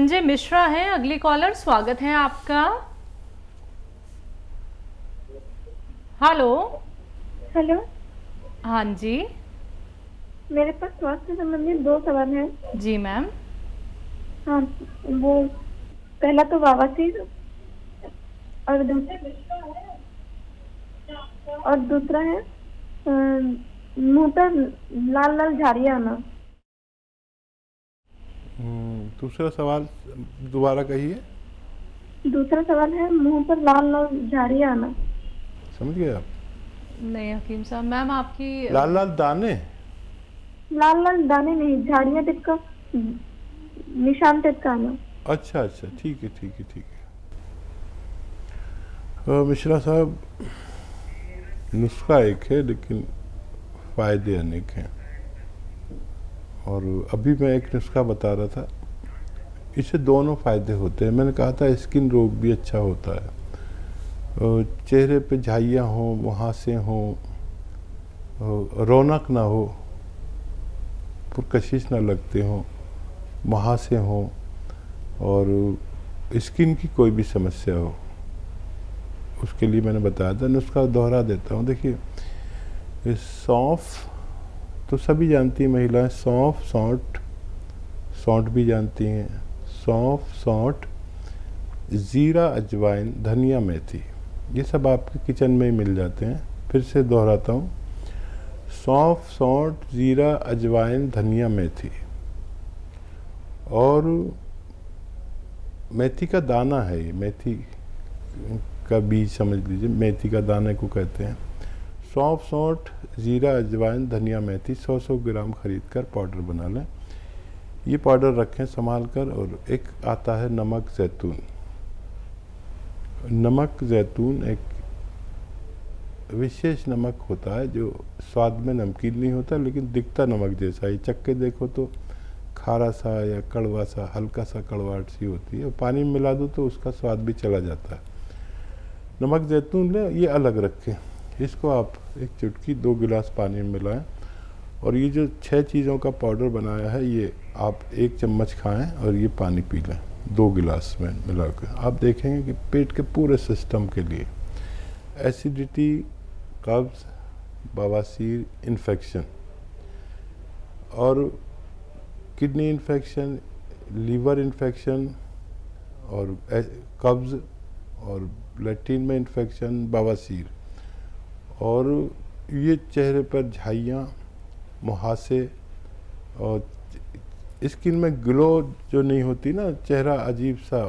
संजय मिश्रा हैं अगली कॉलर, स्वागत है आपका। हेलो। हेलो। हाँ जी। मेरे पास स्वास्थ्य संबंधित 2 सवाल हैं। जी मैम। हाँ, वो पहला तो बवासीर और दूसरा है मुंह पर लाल लाल झाड़ियाँ आना। दूसरा सवाल दोबारा कहिए। दूसरा सवाल है मुंह पर लाल लाल झाड़ियाँ आना। समझ गए आप? नहीं हकीम साहब, मैम आपकी लाल लाल दाने? लाल लाल दाने नहीं, झाड़ियाँ टाइप का, निशान टाइप का आना। अच्छा अच्छा, ठीक है ठीक है ठीक है। मिश्रा साहब, नुस्खा एक है लेकिन फ़ायदे अनेक हैं। और अभी मैं एक नुस्खा बता रहा था, इससे दोनों फ़ायदे होते हैं। मैंने कहा था स्किन रोग भी अच्छा होता है। चेहरे पे झाइयाँ हों, मुहासे हों, रौनक ना हो, पुरकशिश ना लगते हों, मुहासे हों और स्किन की कोई भी समस्या हो, उसके लिए मैंने बताया था। नुस्खा दोहरा देता हूँ। देखिए, सौंफ तो सभी जानती हैं महिलाएं, सौंफ, सौंठ भी जानती हैं। सौंफ, सौंठ, ज़ीरा, अजवाइन, धनिया, मेथी, ये सब आपके किचन में ही मिल जाते हैं। फिर से दोहराता हूँ, सौंफ, सौंठ, ज़ीरा, अजवाइन, धनिया, मेथी और मेथी का दाना है। ये मेथी का बीज समझ लीजिए, मेथी का दाने को कहते हैं। सौंफ, सौंठ, ज़ीरा, अजवाइन, धनिया, मेथी 100-100 ग्राम खरीद कर पाउडर बना लें। ये पाउडर रखें संभाल कर। और एक आता है नमक ज़ैतून। नमक ज़ैतून एक विशेष नमक होता है जो स्वाद में नमकीन नहीं होता लेकिन दिखता नमक जैसा ही। चक्के देखो तो खारा सा या कड़वा सा, हल्का सा कड़वाहट सी होती है, और पानी में मिला दो तो उसका स्वाद भी चला जाता है। नमक ज़ैतून लें, ये अलग रखें। इसको आप एक चुटकी 2 गिलास पानी में मिलाएं और ये जो 6 चीज़ों का पाउडर बनाया है ये आप 1 चम्मच खाएं और ये पानी पी लें 2 गिलास में मिला कर। आप देखेंगे कि पेट के पूरे सिस्टम के लिए, एसिडिटी, कब्ज़, बवासीर, इन्फेक्शन और किडनी इन्फेक्शन, लीवर इन्फेक्शन और कब्ज़ और लैट्रिन में इन्फेक्शन, बवासीर और ये चेहरे पर झाइयाँ, मुहासे और स्किन में ग्लो जो नहीं होती ना, चेहरा अजीब सा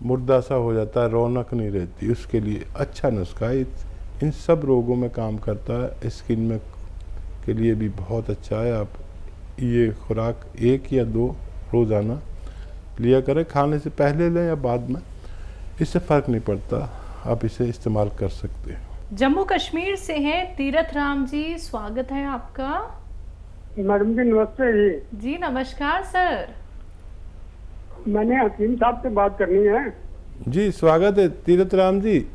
मुर्दा सा हो जाता है, रौनक नहीं रहती, उसके लिए अच्छा नुस्खा है। इन सब रोगों में काम करता है। स्किन में के लिए भी बहुत अच्छा है। आप ये खुराक 1 या 2 रोज़ाना लिया करें, खाने से पहले लें या बाद में, इससे फ़र्क नहीं पड़ता, आप इसे इस्तेमाल कर सकते हैं। जम्मू कश्मीर से हैं तीरथ राम जी, स्वागत है आपका। मैडम जी नमस्ते जी। जी नमस्कार सर। मैंने हकीम साहब से बात करनी है। जी स्वागत है तीरथ राम जी,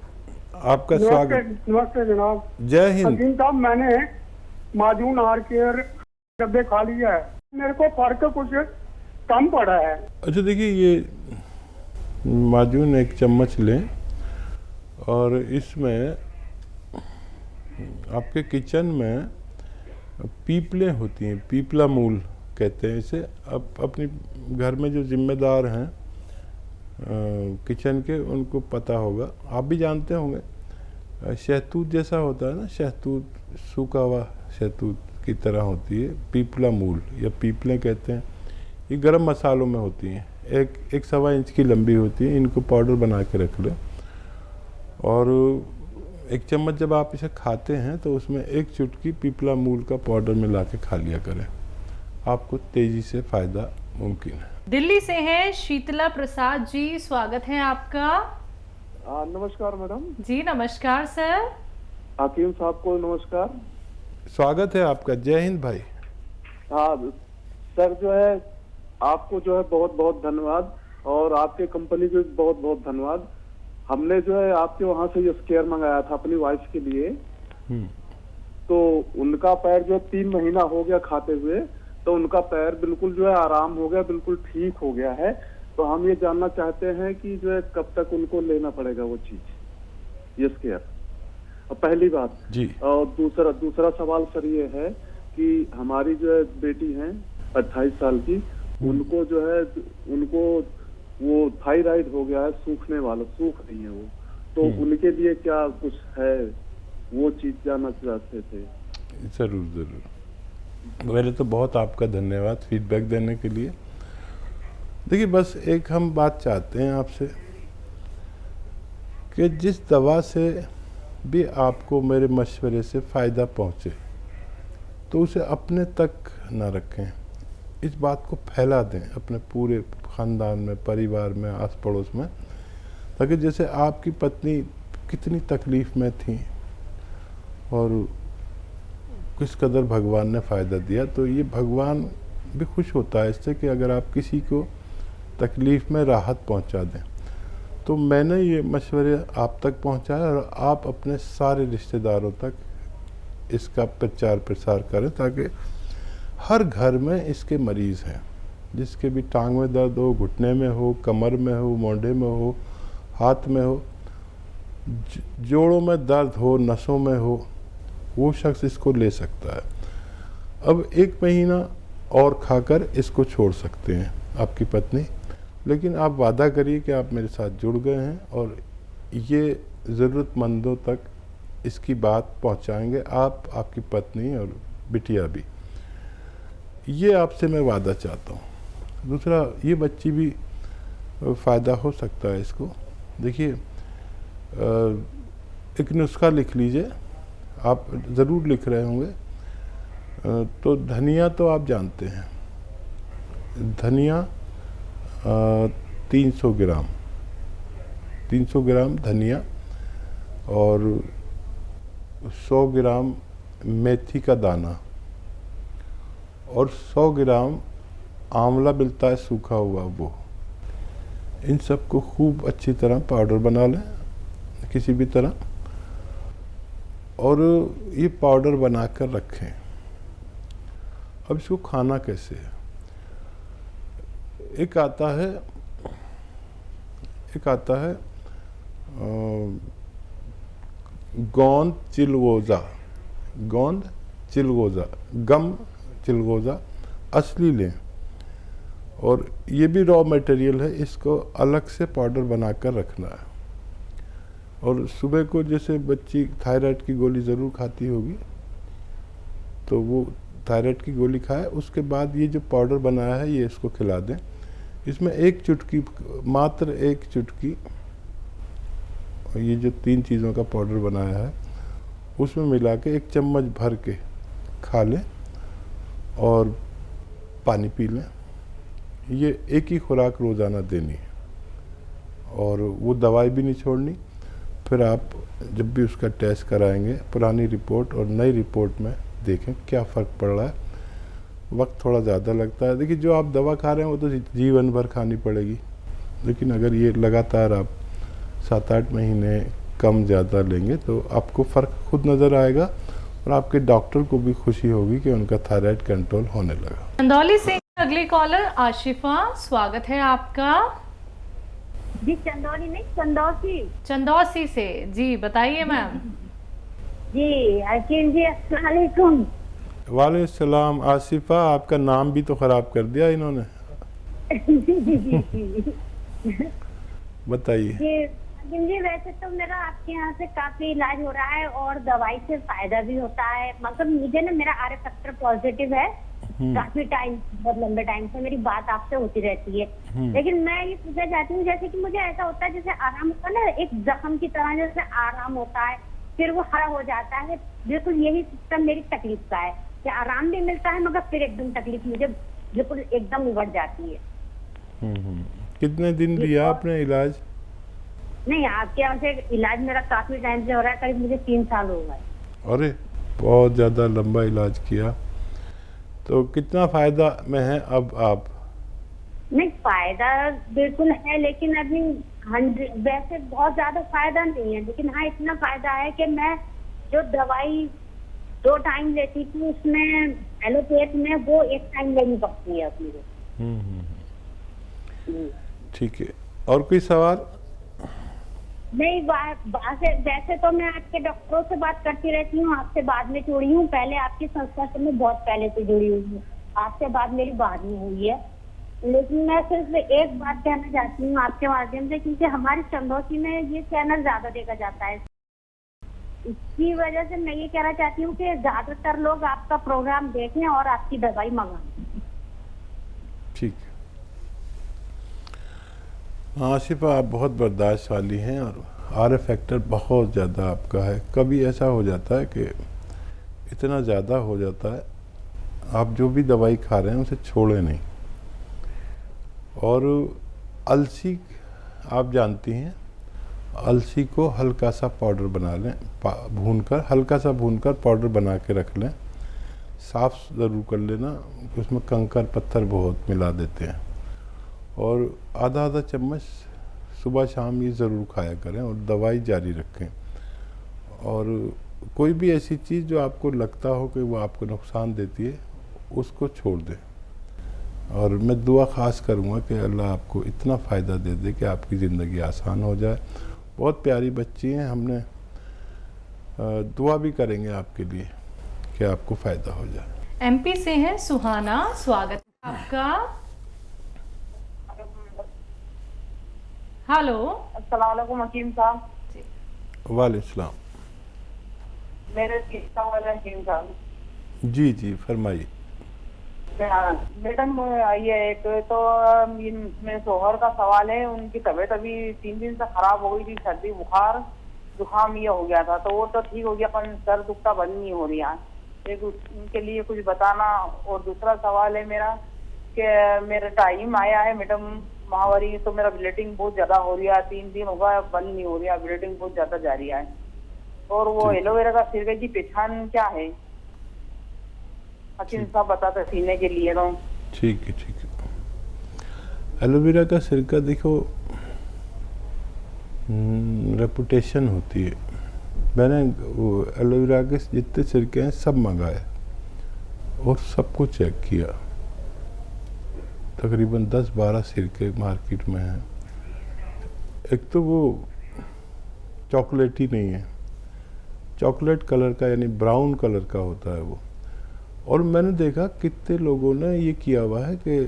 आपका स्वागत। नमस्ते जनाब। जय हिंद। हकीम साहब, मैंने माजून आर केयर डब्बे खा लिया है, मेरे को फर्क कुछ कम पड़ा है। अच्छा देखिए, ये माजून 1 चम्मच लें और इसमें आपके किचन में पीपलें होती हैं, पीपला मूल कहते हैं इसे। अब अपने घर में जो जिम्मेदार हैं किचन के, उनको पता होगा, आप भी जानते होंगे। शहतूत जैसा होता है ना, शहतूत, सूखा हुआ शहतूत की तरह होती है पीपला मूल या पीपलें कहते हैं। ये गरम मसालों में होती हैं, 1-1.25 इंच की लंबी होती है। इनको पाउडर बना के रख लें और 1 चम्मच जब आप इसे खाते हैं तो उसमें 1 चुटकी पीपला मूल का पाउडर मिला के खा लिया करें, आपको तेज़ी से फ़ायदा मुमकिन है। दिल्ली से हैं शीतला प्रसाद जी, स्वागत है आपका। नमस्कार मैडम जी नमस्कार सर। हकीम साहब को नमस्कार। स्वागत है आपका। जय हिंद भाई। हाँ सर, जो है आपको जो है बहुत बहुत धन्यवाद और आपके कंपनी को बहुत बहुत धन्यवाद। हमने जो है आपके वहाँ से ये स्केयर मंगाया था अपनी वाइफ के लिए, तो उनका पैर जो 3 महीना हो गया खाते हुए, तो उनका पैर बिल्कुल जो है आराम हो गया, बिल्कुल ठीक हो गया है। तो हम ये जानना चाहते हैं कि जो है कब तक उनको लेना पड़ेगा वो चीज, ये स्केयर। और पहली बात जी। और दूसरा सवाल सर ये है कि हमारी जो है बेटी है 28 साल की, उनको जो है उनको वो थायराइड हो गया है, सूख रही है वो, तो उनके लिए क्या कुछ है, वो चीज जानना चाहते थे। ज़रूर ज़रूर। पहले तो बहुत आपका धन्यवाद फीडबैक देने के लिए। देखिए, बस एक हम बात चाहते हैं आपसे कि जिस दवा से भी आपको मेरे मशवरे से फ़ायदा पहुँचे तो उसे अपने तक ना रखें, इस बात को फैला दें अपने पूरे ख़ानदान में, परिवार में, आस पड़ोस में, ताकि जैसे आपकी पत्नी कितनी तकलीफ़ में थी और किस कदर भगवान ने फ़ायदा दिया, तो ये भगवान भी खुश होता है इससे कि अगर आप किसी को तकलीफ़ में राहत पहुंचा दें। तो मैंने ये मशवरे आप तक पहुंचाया और आप अपने सारे रिश्तेदारों तक इसका प्रचार प्रसार करें ताकि हर घर में इसके मरीज़ हैं, जिसके भी टांग में दर्द हो, घुटने में हो, कमर में हो, मोढे में हो, हाथ में हो, जोड़ों में दर्द हो, नसों में हो, वो शख्स इसको ले सकता है। अब 1 महीना और खाकर इसको छोड़ सकते हैं आपकी पत्नी, लेकिन आप वादा करिए कि आप मेरे साथ जुड़ गए हैं और ये ज़रूरतमंदों तक इसकी बात पहुंचाएंगे, आप, आपकी पत्नी और बिटिया भी। ये आपसे मैं वादा चाहता हूँ। दूसरा, ये बच्ची भी फ़ायदा हो सकता है इसको। देखिए, एक नुस्खा लिख लीजिए, आप ज़रूर लिख रहे होंगे। तो धनिया तो आप जानते हैं, धनिया 300 ग्राम धनिया और 100 ग्राम मेथी का दाना और 100 ग्राम आंवला मिलता है सूखा हुआ, वो, इन सबको खूब अच्छी तरह पाउडर बना लें किसी भी तरह, और ये पाउडर बनाकर रखें। अब इसको खाना कैसे है? एक आता है गोंद चिलगोज़ा असली लें, और ये भी रॉ मटेरियल है, इसको अलग से पाउडर बनाकर रखना है। और सुबह को जैसे बच्ची थायराइड की गोली ज़रूर खाती होगी, तो वो थायराइड की गोली खाए, उसके बाद ये जो पाउडर बनाया है ये इसको खिला दें। इसमें 1 चुटकी, मात्र 1 चुटकी, ये जो 3 चीज़ों का पाउडर बनाया है उसमें मिला के 1 चम्मच भर के खा लें और पानी पी लें। ये एक ही खुराक रोज़ाना देनी है और वो दवाई भी नहीं छोड़नी। फिर आप जब भी उसका टेस्ट कराएंगे, पुरानी रिपोर्ट और नई रिपोर्ट में देखें क्या फ़र्क पड़ रहा है। वक्त थोड़ा ज़्यादा लगता है, देखिए जो आप दवा खा रहे हैं वो तो जीवन भर खानी पड़ेगी, लेकिन अगर ये लगातार आप 7-8 महीने कम ज़्यादा लेंगे तो आपको फ़र्क खुद नज़र आएगा और आपके डॉक्टर को भी खुशी होगी कि उनका थायराइड कंट्रोल होने लगा। चंदौली से अगली कॉलर आशिफा, स्वागत है आपका। जी, चंदौली नहीं, चंदौसी से जी, बताइए मैम। जी अकील जी, अस्सलाम वालेकुम। वालेकुम सलाम। आसिफा, आपका नाम भी तो ख़राब कर दिया इन्होंने। बताइए। जी, वैसे तो मेरा आपके यहाँ से काफी इलाज हो रहा है और दवाई से फायदा भी होता है। मतलब मुझे ना, मेरा आर फैक्टर पॉजिटिव है, काफी टाइम, बहुत लंबे टाइम से मेरी बात आपसे होती रहती है। लेकिन मैं ये पूछना चाहती हूँ, जैसे कि मुझे ऐसा होता है जैसे आराम होता है ना, एक जख्म की तरह जैसे आराम होता है, फिर वो हरा हो जाता है। बिल्कुल यही सिस्टम मेरी तकलीफ का है कि आराम भी मिलता है मगर फिर एकदम तकलीफ मुझे बिल्कुल एकदम उभर जाती है। कितने दिन लिया आपने इलाज? नहीं, आपके यहाँ से इलाज मेरा काफी टाइम से हो रहा है, करीब मुझे 3 साल हो गए। अरे, बहुत ज़्यादा लंबा इलाज किया। तो कितना फ़ायदा में है अब आप? नहीं, फायदा बिल्कुल है, लेकिन अभी वैसे बहुत ज्यादा फायदा नहीं है, लेकिन हाँ इतना फायदा है कि मैं जो दवाई 2 टाइम लेती थी उसमें एलोपैथ में वो 1 टाइम लेनी पड़ती है अपनी को। ठीक है, और कोई सवाल? नहीं, वैसे तो मैं आपके डॉक्टरों से बात करती रहती हूँ, आपसे बाद में जुड़ी हूँ। पहले आपकी संस्था से मैं बहुत पहले से जुड़ी हुई हूँ, आपसे बात मेरी बाद में हुई है। लेकिन मैं सिर्फ एक बात कहना चाहती हूँ आपके माध्यम से, क्योंकि हमारी चंदौसी में ये चैनल ज्यादा देखा जाता है, इसकी वजह से मैं ये कहना चाहती हूँ कि ज्यादातर लोग आपका प्रोग्राम देखें और आपकी दवाई मंगाएं। ठीक है। आसिफा, आप बहुत बर्दाश्त वाली हैं और आर फैक्टर बहुत ज़्यादा आपका है। कभी ऐसा हो जाता है कि इतना ज़्यादा हो जाता है, आप जो भी दवाई खा रहे हैं उसे छोड़े नहीं। और अलसी आप जानती हैं, अलसी को हल्का सा पाउडर बना लें, भूनकर, हल्का सा भूनकर पाउडर बना के रख लें। साफ़ ज़रूर कर लेना, उसमें कंकर पत्थर बहुत मिला देते हैं। और आधा आधा चम्मच सुबह शाम ये ज़रूर खाया करें और दवाई जारी रखें। और कोई भी ऐसी चीज़ जो आपको लगता हो कि वो आपको नुकसान देती है, उसको छोड़ दें। और मैं दुआ ख़ास करूँगा कि अल्लाह आपको इतना फ़ायदा दे दे कि आपकी ज़िंदगी आसान हो जाए। बहुत प्यारी बच्ची हैं, हमने दुआ भी करेंगे आपके लिए कि आपको फ़ायदा हो जाए। एमपी से हैं सुहाना, स्वागत है आपका। हेलो, अस्सलाम वालेकुम हकीम साहब। वालेकुम सलाम। मेरे हकीम साहब। जी जी, फरमाइए। मैडम ये एक तो मेरे शोहर का सवाल है, उनकी तबीयत अभी 3 दिन से खराब हो गई थी, सर्दी बुखार जुकाम ये हो गया था, तो वो तो ठीक हो गया, पर सर दुखता बंद नहीं हो रही है। एक उनके लिए कुछ बताना। और दूसरा सवाल है मेरा कि मेरा टाइम आया है मैडम माहवारी, तो मेरा ब्लीडिंग बहुत ज्यादा हो रही है, 3 दिन होगा बंद नहीं हो रही है, ब्लीडिंग बहुत ज्यादा जा रही है। और वो एलोवेरा का सिरके की पहचान क्या है, हकीम साहब बताते सीने के लिए तो। ठीक है ठीक है। एलोवेरा का सिरका देखो, रेपुटेशन होती है। मैंने वो एलोवेरा के जितने सिरके हैं सब मंगाए और सबको चेक किया। तकरीबन 10-12 सिरके मार्केट में हैं। एक तो वो चॉकलेटी नहीं है, चॉकलेट कलर का यानी ब्राउन कलर का होता है वो। और मैंने देखा कितने लोगों ने ये किया हुआ है कि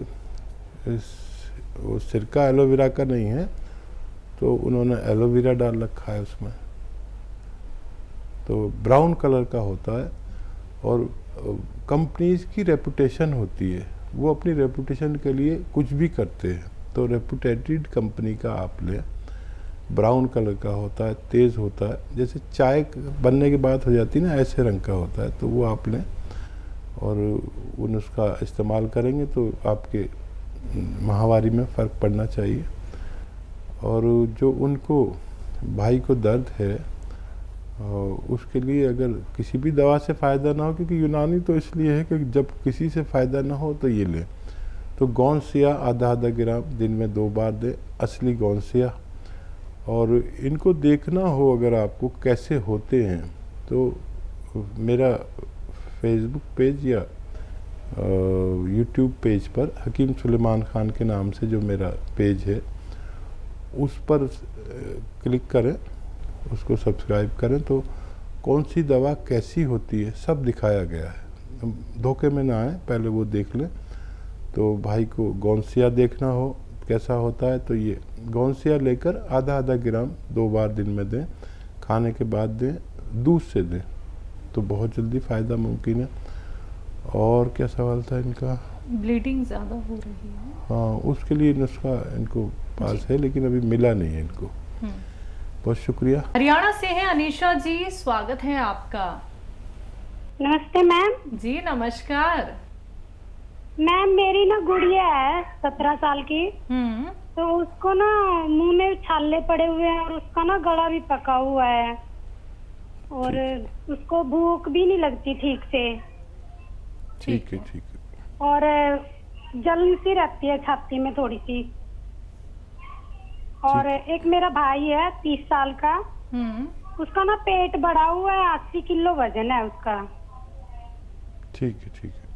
वो सिरका एलोवेरा का नहीं है तो उन्होंने एलोवेरा डाल रखा है उसमें, तो ब्राउन कलर का होता है। और कंपनीज की रेपुटेशन होती है, वो अपनी रेपुटेशन के लिए कुछ भी करते हैं। तो रेपुटेटेड कंपनी का आप लें, ब्राउन कलर का होता है, तेज़ होता है, जैसे चाय बनने के बाद हो जाती है ना, ऐसे रंग का होता है, तो वो आप लें और उन उसका इस्तेमाल करेंगे तो आपके माहवारी में फ़र्क पड़ना चाहिए। और जो उनको भाई को दर्द है उसके लिए अगर किसी भी दवा से फ़ायदा ना हो, क्योंकि यूनानी तो इसलिए है कि जब किसी से फ़ायदा ना हो तो ये लें, तो गौनसिया आधा ग्राम दिन में 2 बार दें, असली गौनसिया। और इनको देखना हो अगर आपको कैसे होते हैं तो मेरा फेसबुक पेज या यूट्यूब पेज पर हकीम सुलेमान ख़ान के नाम से जो मेरा पेज है उस पर क्लिक करें, उसको सब्सक्राइब करें, तो कौन सी दवा कैसी होती है सब दिखाया गया है। धोखे में ना आए, पहले वो देख लें। तो भाई को गौनसिया देखना हो कैसा होता है तो ये गौनसिया लेकर आधा ग्राम 2 बार दिन में दें, खाने के बाद दें, दूध से दें, तो बहुत जल्दी फ़ायदा मुमकिन है। और क्या सवाल था इनका? ब्लीडिंग ज़्यादा हो रही है। हाँ, उसके लिए नुस्खा इनको पास है लेकिन अभी मिला नहीं है इनको। बहुत शुक्रिया। हरियाणा से हैं अनीशा जी, स्वागत है आपका। नमस्ते मैम। जी नमस्कार। मैम मेरी ना गुड़िया है 17 साल की, तो उसको ना मुंह में छाले पड़े हुए हैं और उसका ना गला भी पका हुआ है और उसको भूख भी नहीं लगती ठीक से। ठीक है ठीक है। और जलन सी रहती है छाती में थोड़ी सी। और एक मेरा भाई है 30 साल का, उसका ना पेट बढ़ा हुआ है, 80 किलो वजन है उसका। ठीक है ठीक है।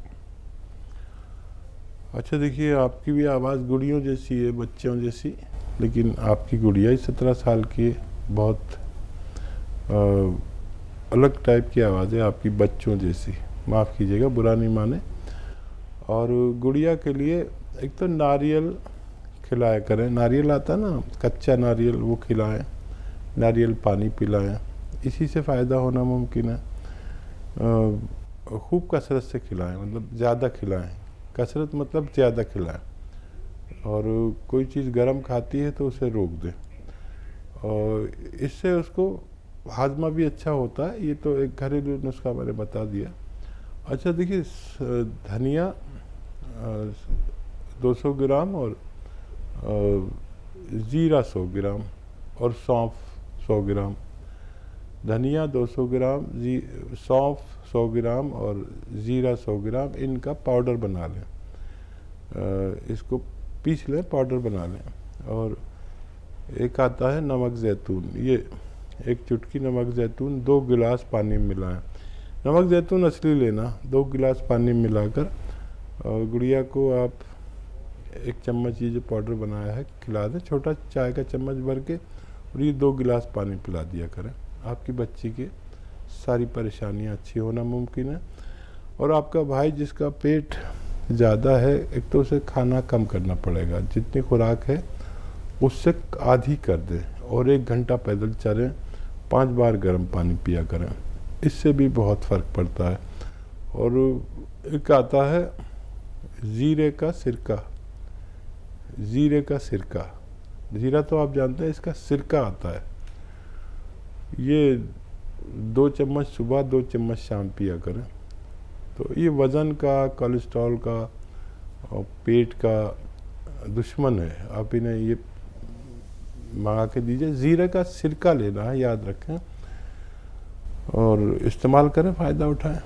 अच्छा देखिए, आपकी भी आवाज़ गुड़ियों जैसी है, बच्चों जैसी, लेकिन आपकी गुड़िया ही 17 साल की है। बहुत अलग टाइप की आवाज़ है आपकी, बच्चों जैसी। माफ़ कीजिएगा, बुरा नहीं माने। और गुड़िया के लिए एक तो नारियल खिलाया करें, नारियल आता ना, कच्चा नारियल, वो खिलाएं, नारियल पानी पिलाएं, इसी से फ़ायदा होना मुमकिन है। खूब कसरत से खिलाएं, मतलब ज़्यादा खिलाएं, कसरत मतलब ज़्यादा खिलाएं। और कोई चीज़ गर्म खाती है तो उसे रोक दें, और इससे उसको हाजमा भी अच्छा होता है। ये तो एक घरेलू नुस्खा मैंने बता दिया। अच्छा देखिए, धनिया 200 ग्राम और ज़ीरा 100 ग्राम और सौंफ 100 ग्राम। धनिया 200 ग्राम, सौंफ 100 ग्राम और ज़ीरा 100 ग्राम, इनका पाउडर बना लें। इसको पीस लें, पाउडर बना लें। और एक आता है नमक ज़ैतून, ये एक चुटकी नमक ज़ैतून 2 गिलास पानी में मिलाएं। नमक ज़ैतून असली लेना, 2 गिलास पानी में मिलाकर और गुड़िया को आप 1 चम्मच ये जो पाउडर बनाया है खिला दें, छोटा चाय का चम्मच भर के, और ये 2 गिलास पानी पिला दिया करें। आपकी बच्ची की सारी परेशानियां अच्छी होना मुमकिन है। और आपका भाई जिसका पेट ज़्यादा है, एक तो उसे खाना कम करना पड़ेगा, जितनी खुराक है उससे आधी कर दें, और 1 घंटा पैदल चलें, 5 बार गर्म पानी पिया करें, इससे भी बहुत फ़र्क पड़ता है। और एक आता है ज़ीरे का सिरका, ज़ीरे का सिरका, ज़ीरा तो आप जानते हैं, इसका सिरका आता है। ये 2 चम्मच सुबह, 2 चम्मच शाम पिया करें। तो ये वज़न का, कोलेस्ट्रॉल का और पेट का दुश्मन है, आप इन्हें ये मंगा के दीजिए। ज़ीरे का सिरका लेना है, याद रखें, और इस्तेमाल करें, फ़ायदा उठाएं।